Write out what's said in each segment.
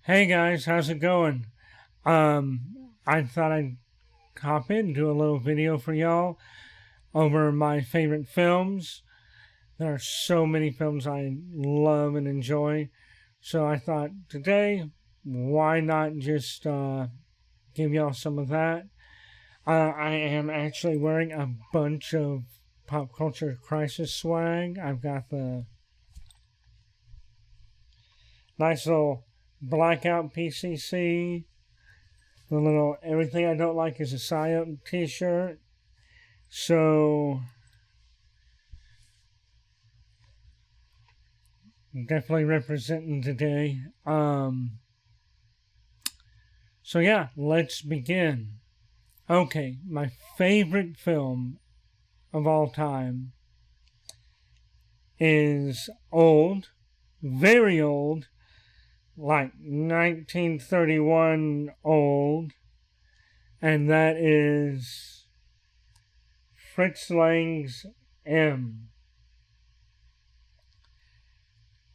Hey guys, how's it going? I thought I'd hop in, do a little video for y'all over my favorite films. There are so many films I love and enjoy. So I thought today, why not just give y'all some of that? I am actually wearing a bunch of Pop Culture Crisis swag. I've got the nice little blackout PCC. The little Everything I Don't Like is a Psyop t-shirt. So definitely representing today. So yeah, let's begin. Okay, my favorite film of all time is old, very old, like 1931 old, and that is Fritz Lang's M.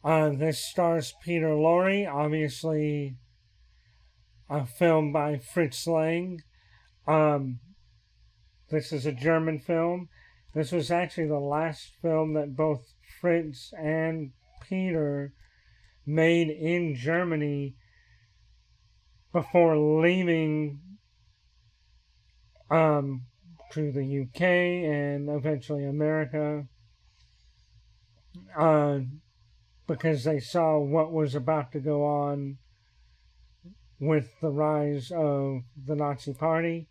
This stars Peter Lorre, obviously a film by Fritz Lang. This is a German film. This was actually the last film that both Fritz and Peter made in Germany before leaving to the UK and eventually America, because they saw what was about to go on with the rise of the Nazi Party.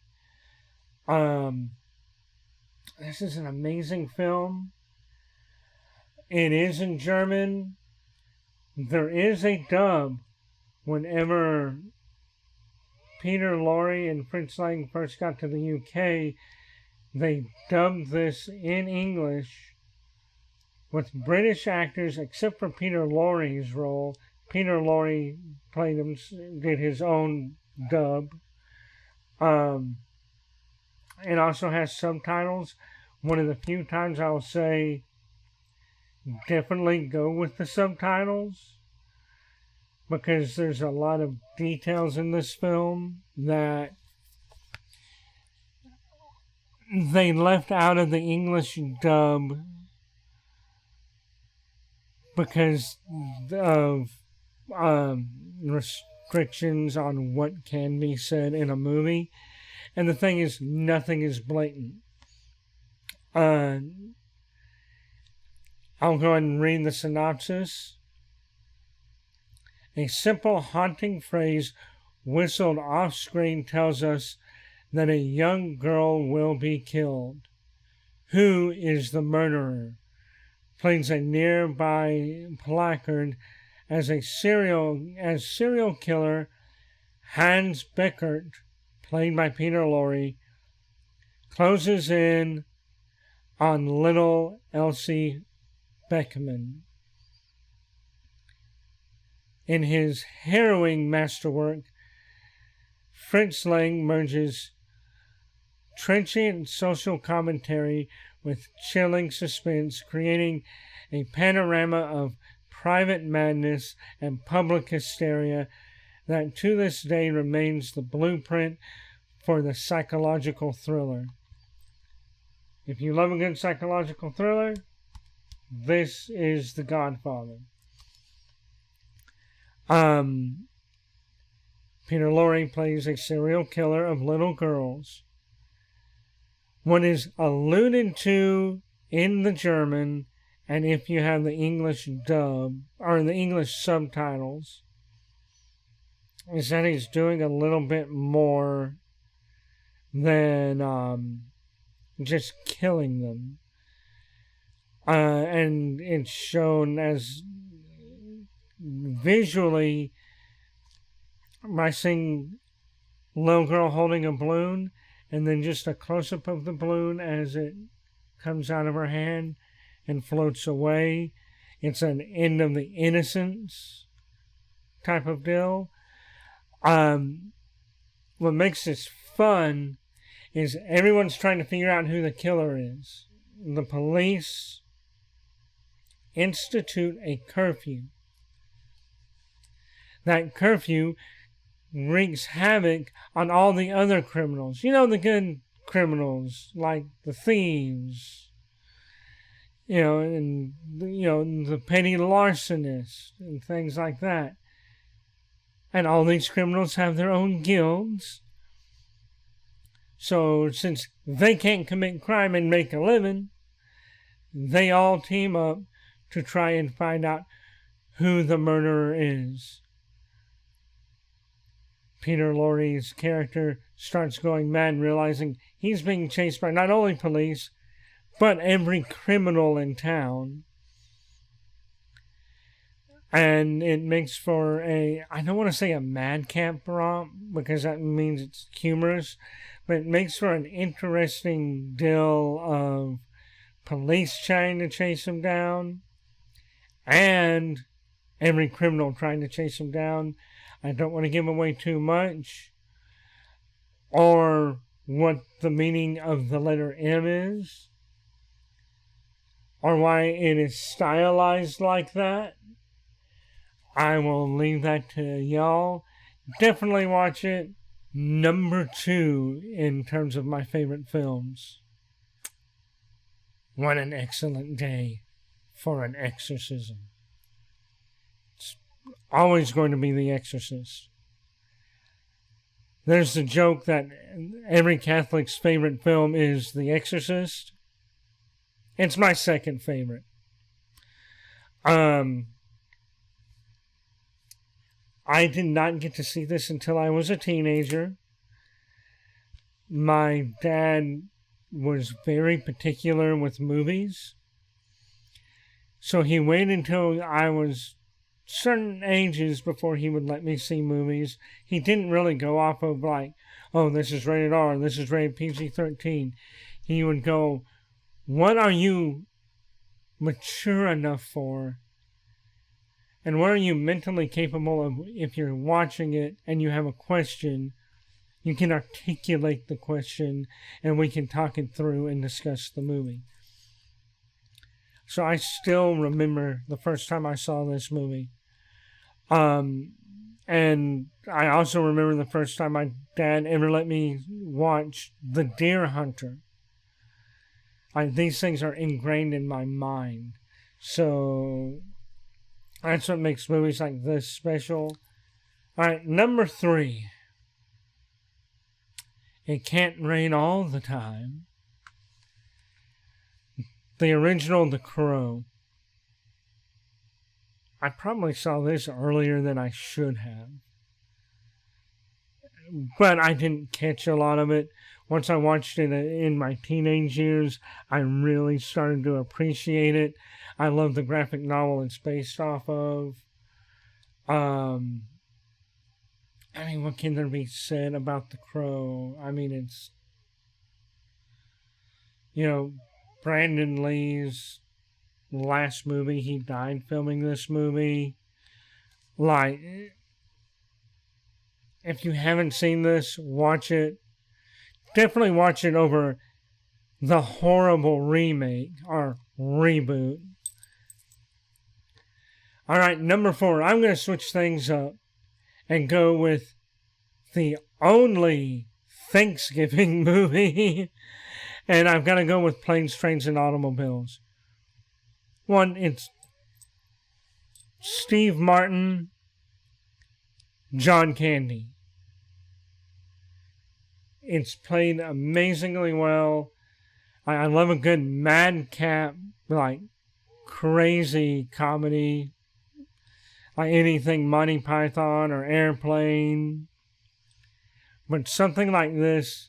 This is an amazing film. It is in German. There is a dub. Whenever Peter Lorre and Fritz Lang first got to the UK, they dubbed this in English with British actors, except for Peter Lorre's role. Peter Lorre did his own dub. It also has subtitles. One of the few times I'll say definitely go with the subtitles, because there's a lot of details in this film that they left out of the English dub because of restrictions on what can be said in a movie. And the thing is, nothing is blatant. I'll go ahead and read the synopsis. A simple, haunting phrase whistled off-screen tells us that a young girl will be killed. Who is the murderer? Plays a nearby placard as serial killer Hans Beckert, played by Peter Lorre, closes in on little Elsie Beckman. In his harrowing masterwork, Fritz Lang merges trenchant social commentary with chilling suspense, creating a panorama of private madness and public hysteria that to this day remains the blueprint for the psychological thriller. If you love a good psychological thriller, this is The Godfather. Peter Lorre plays a serial killer of little girls. What is alluded to in the German, and if you have the English dub, or the English subtitles, is that he's doing a little bit more than just killing them. And it's shown as visually by seeing little girl holding a balloon and then just a close-up of the balloon as it comes out of her hand and floats away. It's an end of the innocence type of deal. What makes this fun is everyone's trying to figure out who the killer is. The police institute a curfew. that curfew wreaks havoc on all the other criminals. You know, the good criminals, like the thieves, and the petty larcenists and things like that. And all these criminals have their own guilds. So since they can't commit crime and make a living, they all team up to try and find out who the murderer is. Peter Lorre's character starts going mad, realizing he's being chased by not only police, but every criminal in town. And it makes for I don't want to say a madcap romp, because that means it's humorous, but it makes for an interesting deal of police trying to chase him down, and every criminal trying to chase him down. I don't want to give away too much, or what the meaning of the letter M is, or why it is stylized like that. I will leave that to y'all. Definitely watch it. Number 2 in terms of my favorite films. What an excellent day for an exorcism. It's always going to be The Exorcist. There's the joke that every Catholic's favorite film is The Exorcist. It's my second favorite. I did not get to see this until I was a teenager. My dad was very particular with movies. So he waited until I was certain ages before he would let me see movies. He didn't really go off of like, oh, this is rated R, this is rated PG-13. He would go, what are you mature enough for? And what are you mentally capable of? If you're watching it and you have a question, you can articulate the question and we can talk it through and discuss the movie. So I still remember the first time I saw this movie. And I also remember the first time my dad ever let me watch The Deer Hunter. These things are ingrained in my mind. So that's what makes movies like this special. Alright, number 3. It Can't Rain All the Time. The original The Crow. I probably saw this earlier than I should have. But I didn't catch a lot of it. Once I watched it in my teenage years, I really started to appreciate it. I love the graphic novel it's based off of. What can there be said about The Crow? It's, Brandon Lee's last movie. He died filming this movie. If you haven't seen this, watch it. Definitely watch it over the horrible remake or reboot. Alright, number 4. I'm going to switch things up and go with the only Thanksgiving movie. And I've got to go with Planes, Trains, and Automobiles. One, it's Steve Martin, John Candy. It's played amazingly well. I love a good madcap, crazy comedy. Like anything Monty Python or Airplane. But something like this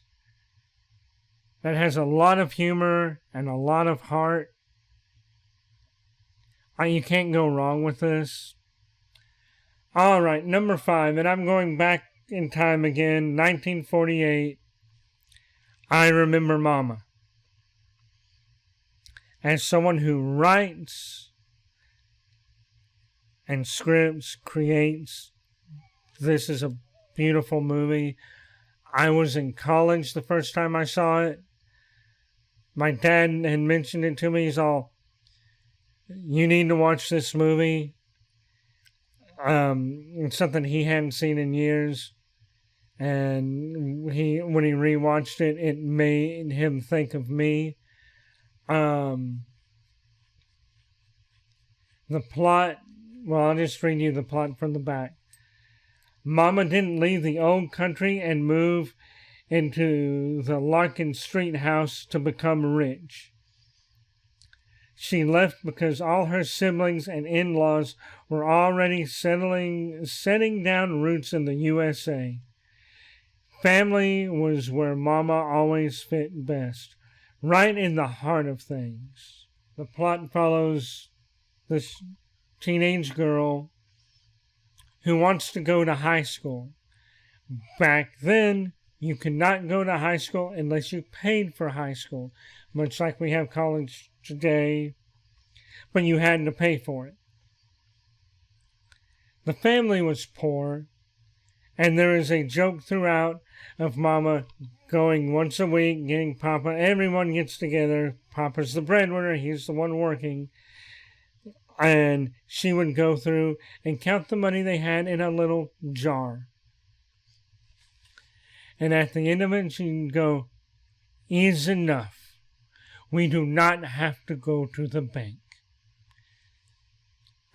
that has a lot of humor and a lot of heart. You can't go wrong with this. Alright, number 5, and I'm going back in time again, 1948. I Remember Mama. As someone who writes and scripts, creates, this is a beautiful movie. I was in college the first time I saw it. My dad had mentioned it to me. He's all, you need to watch this movie. It's something he hadn't seen in years. And when he rewatched it, it made him think of me. The plot, well, I'll just read you the plot from the back. Mama didn't leave the old country and move into the Larkin Street house to become rich. She left because all her siblings and in-laws were already setting down roots in the USA. Family was where Mama always fit best, right in the heart of things. The plot follows this teenage girl who wants to go to high school. Back then, you could not go to high school unless you paid for high school, much like we have college today, but you had to pay for it. The family was poor, and there is a joke throughout of Mama going once a week, getting Papa. Everyone gets together. Papa's the breadwinner. He's the one working. And she would go through and count the money they had in a little jar. And at the end of it, she'd go, "Is enough. We do not have to go to the bank."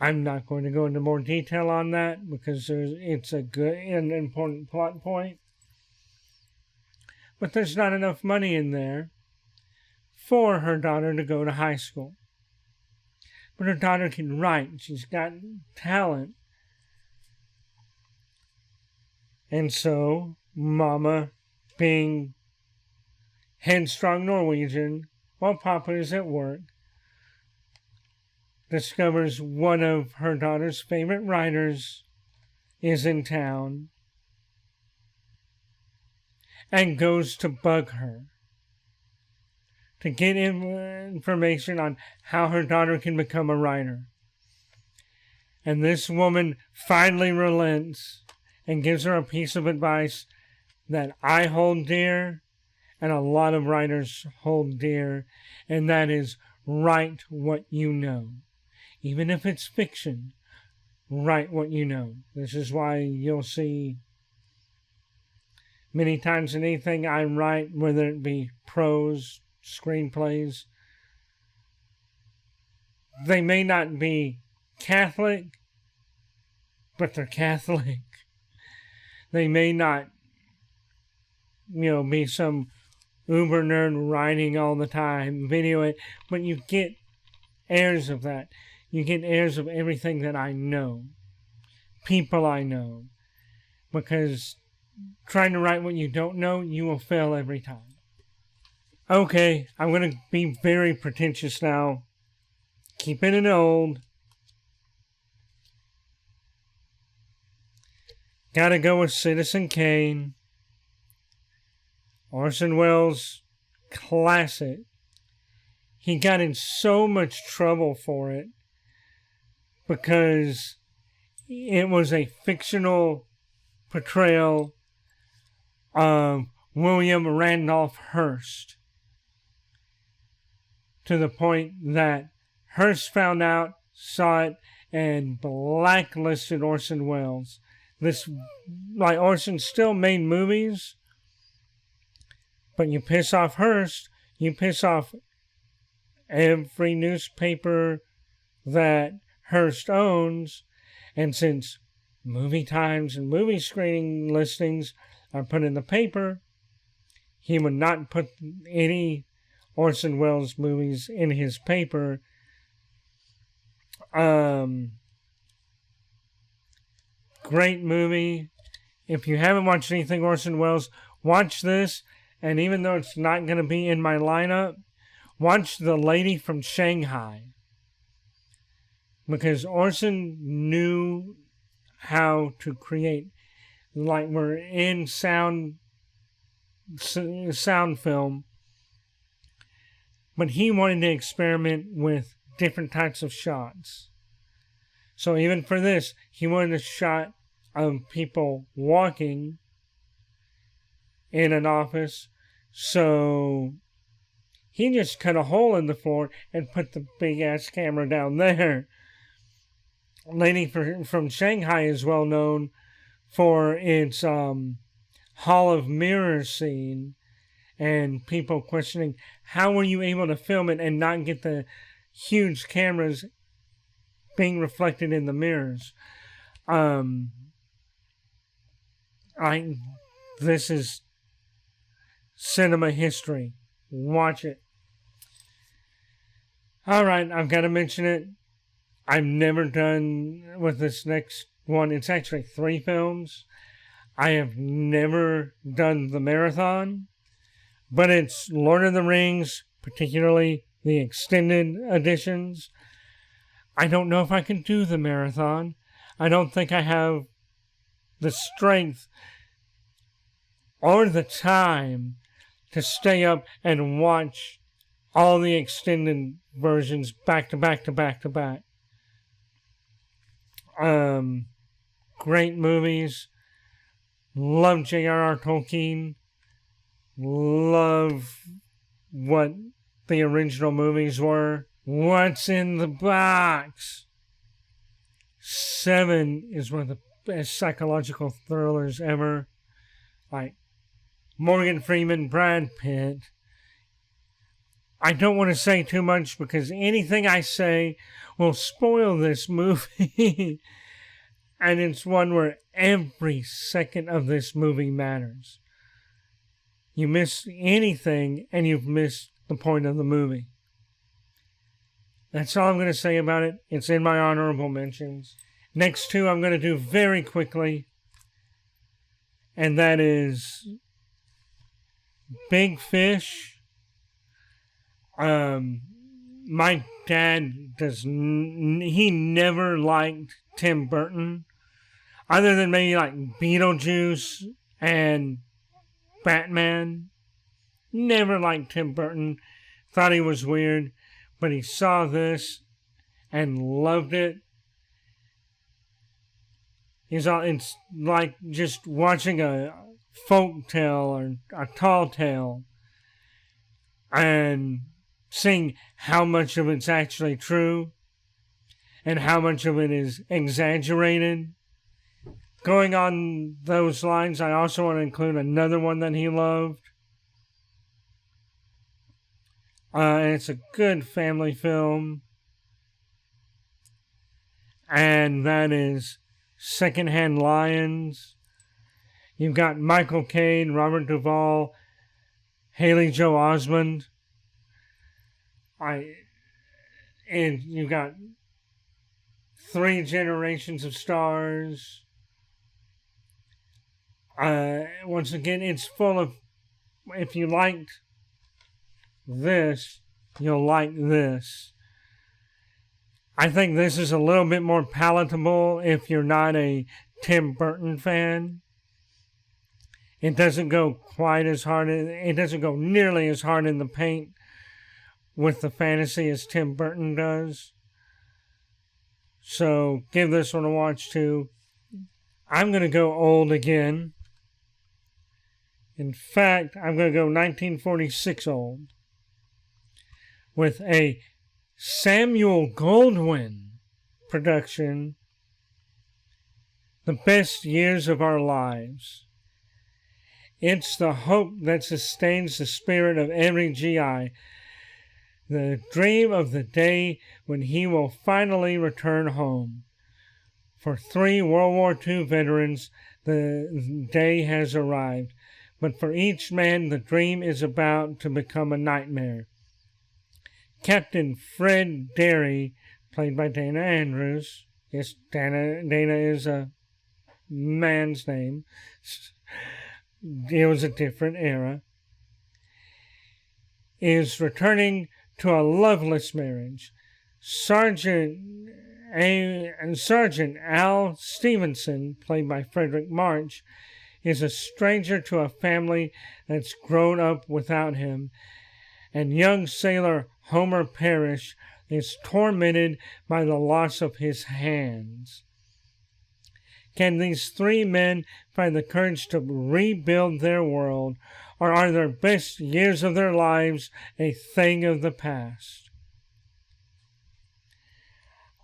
I'm not going to go into more detail on that because it's a good and important plot point. But there's not enough money in there for her daughter to go to high school. But her daughter can write. She's got talent. And so, Mama, being headstrong Norwegian, while Papa is at work, discovers one of her daughter's favorite writers is in town and goes to bug her to get information on how her daughter can become a writer. And this woman finally relents and gives her a piece of advice that I hold dear and a lot of writers hold dear, and that is write what you know. Even if it's fiction, write what you know. This is why you'll see many times in anything I write, whether it be prose, screenplays, they may not be Catholic, but they're Catholic. They may not, be some uber nerd writing all the time, video it, but you get airs of that. You get airs of everything that I know, people I know, because trying to write what you don't know, you will fail every time. Okay, I'm going to be very pretentious now. Keeping it old. Gotta go with Citizen Kane. Orson Welles' classic. He got in so much trouble for it because it was a fictional portrayal of William Randolph Hearst, to the point that Hearst found out, saw it, and blacklisted Orson Welles. Orson still made movies, but you piss off Hearst, you piss off every newspaper that Hearst owns, and since movie times and movie screening listings are put in the paper, he would not put any Orson Welles movies in his paper. Great movie. If you haven't watched anything Orson Welles, watch this. And even though it's not going to be in my lineup, watch The Lady from Shanghai. Because Orson knew how to create, like we're in sound film, but he wanted to experiment with different types of shots. So even for this, he wanted a shot of people walking in an office. So he just cut a hole in the floor and put the big ass camera down there. lady from Shanghai is well known for its Hall of Mirrors scene, and people questioning how were you able to film it and not get the huge cameras being reflected in the mirrors. This is cinema history. Watch it. All right, I've got to mention it. I've never done with this next one. It's actually 3 films. I have never done the marathon, but it's Lord of the Rings, particularly the extended editions. I don't know if I can do the marathon. I don't think I have the strength or the time to stay up and watch all the extended versions back to back to back to back. Great movies. Love J.R.R. Tolkien. Love what the original movies were. What's in the box? 7 is one of the best psychological thrillers ever. Like Morgan Freeman, Brad Pitt. I don't want to say too much because anything I say will spoil this movie. And it's one where every second of this movie matters. You miss anything and you've missed the point of the movie. That's all I'm going to say about it. It's in my honorable mentions. Next 2 I'm going to do very quickly. And that is Big Fish. My dad he never liked Tim Burton, other than maybe like Beetlejuice and Batman. Never liked Tim Burton, thought he was weird, but he saw this and loved it. It's like just watching a folk tale or a tall tale and seeing how much of it's actually true and how much of it is exaggerated. Going on those lines, I also want to include another one that he loved. And it's a good family film. And that is Secondhand Lions. You've got Michael Caine, Robert Duvall, Haley Joel Osment. And you've got 3 generations of stars. Once again, it's full of, if you liked this, you'll like this. I think this is a little bit more palatable if you're not a Tim Burton fan. It doesn't go quite as hard, it doesn't go nearly as hard in the paint with the fantasy as Tim Burton does. So give this one a watch too. I'm going to go old again. In fact, I'm going to go 1946 old with a Samuel Goldwyn production, The Best Years of Our Lives. It's the hope that sustains the spirit of every GI, the dream of the day when he will finally return home. For 3 World War II veterans, the day has arrived, but for each man, the dream is about to become a nightmare. Captain Fred Derry, played by Dana Andrews. Yes, Dana is a man's name. It was a different era. Is returning to a loveless marriage. Sergeant Al Stevenson, played by Frederick March, is a stranger to a family that's grown up without him, and young sailor Homer Parrish is tormented by the loss of his hands. Can these 3 men find the courage to rebuild their world, or are their best years of their lives a thing of the past?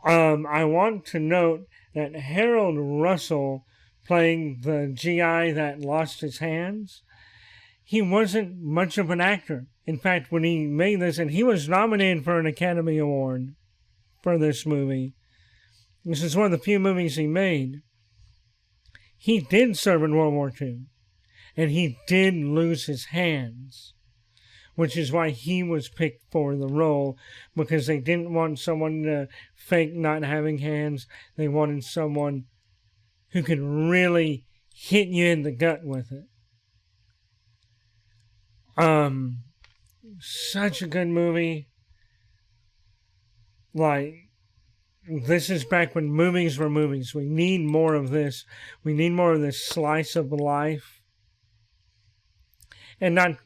I want to note that Harold Russell, playing the GI that lost his hands, he wasn't much of an actor. In fact, when he made this, and he was nominated for an Academy Award for this movie. This is one of the few movies he made. He did serve in World War II, and he did lose his hands, which is why he was picked for the role, because they didn't want someone to fake not having hands. They wanted someone who could really hit you in the gut with it. Such a good movie. Like, this is back when movies were movies. We need more of this. We need more of this slice of life. And not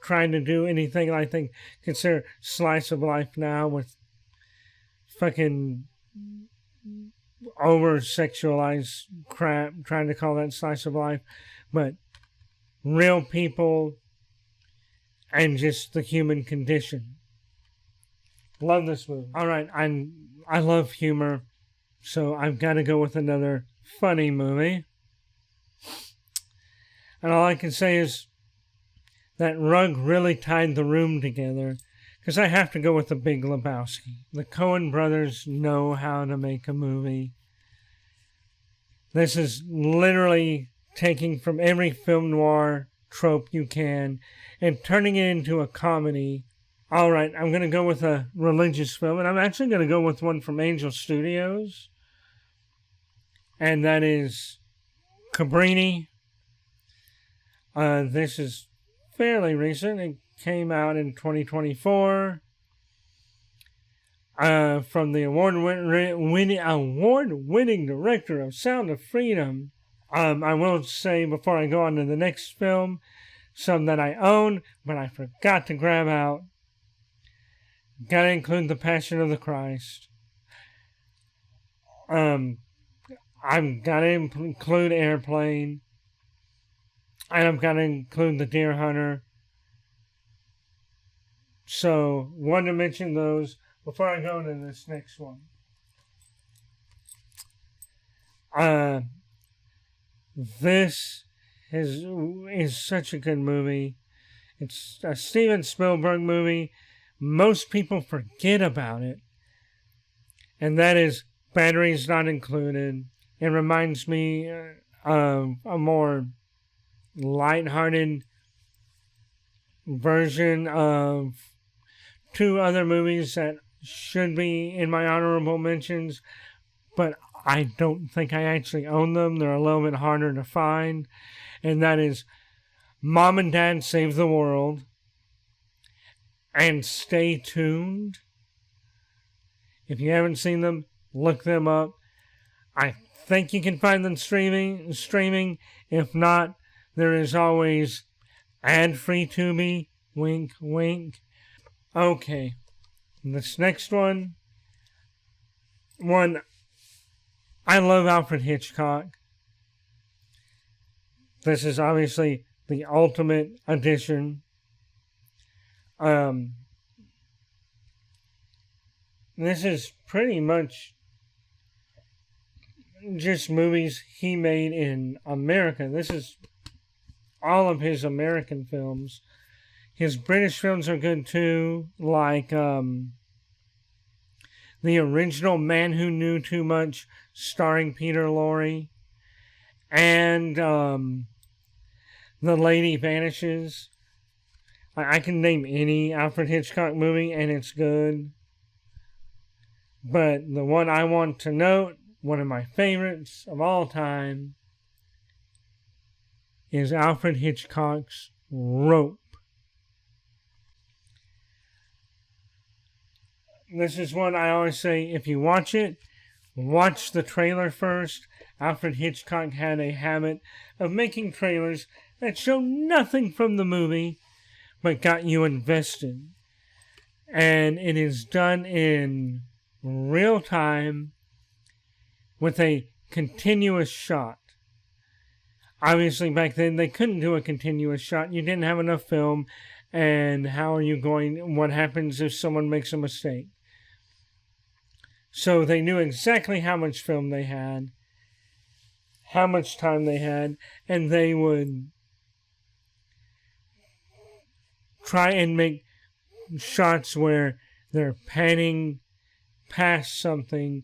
trying to do anything I think consider slice of life now with fucking over-sexualized crap, trying to call that slice of life. But real people and just the human condition. Love this movie. Alright, I love humor, so I've got to go with another funny movie. And all I can say is that rug really tied the room together, because I have to go with The Big Lebowski. The Coen brothers know how to make a movie. This is literally taking from every film noir trope you can and turning it into a comedy. Alright, I'm going to go with a religious film, and I'm actually going to go with one from Angel Studios, and that is Cabrini. This is fairly recent. It came out in 2024. From the award-winning director of Sound of Freedom. I will say before I go on to the next film, some that I own, but I forgot to grab out. Gotta include The Passion of the Christ. I've gotta include Airplane. And I've gotta include The Deer Hunter. So, wanted to mention those before I go into this next one. This is such a good movie. It's a Steven Spielberg movie. Most people forget about it. And that is Batteries Not Included. It reminds me of a more lighthearted version of two other movies that should be in my honorable mentions, but I don't think I actually own them. They're a little bit harder to find. And that is Mom and Dad Save the World and Stay Tuned. If you haven't seen them, look them up. I think you can find them streaming. If not, there is always ad-free Tubi. Wink, wink. Okay. This next one, I love Alfred Hitchcock. This is obviously the ultimate edition. This is pretty much just movies he made in America. This is all of his American films. His British films are good too, like the original Man Who Knew Too Much, starring Peter Lorre, and The Lady Vanishes. I can name any Alfred Hitchcock movie and it's good. But the one I want to note, one of my favorites of all time, is Alfred Hitchcock's Rope. This is one I always say, if you watch it, watch the trailer first. Alfred Hitchcock had a habit of making trailers that show nothing from the movie, but got you invested. And it is done in real time with a continuous shot. Obviously, back then, they couldn't do a continuous shot. You didn't have enough film. And how are you going? What happens if someone makes a mistake? So they knew exactly how much film they had, how much time they had, and they would try and make shots where they're panning past something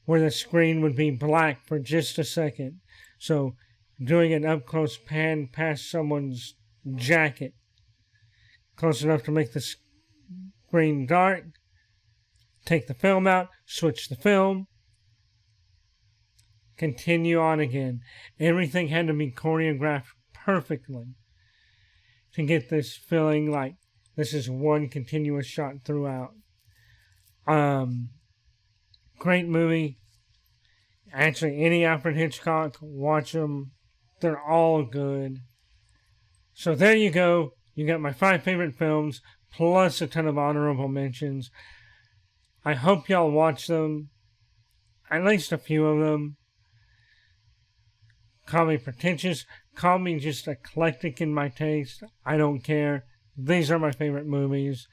where the screen would be black for just a second. So doing an up close pan past someone's jacket, close enough to make the screen dark, take the film out, switch the film, continue on again. Everything had to be choreographed perfectly to get this feeling like this is one continuous shot throughout. Great movie. Actually, any Alfred Hitchcock, watch them. They're all good. So there you go. You got my 5 favorite films, plus a ton of honorable mentions. I hope y'all watch them. At least a few of them. Call me pretentious. Call me just eclectic in my taste. I don't care. These are my favorite movies.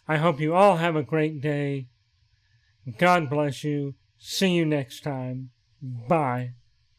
I hope you all have a great day. God bless you. See you next time. Bye.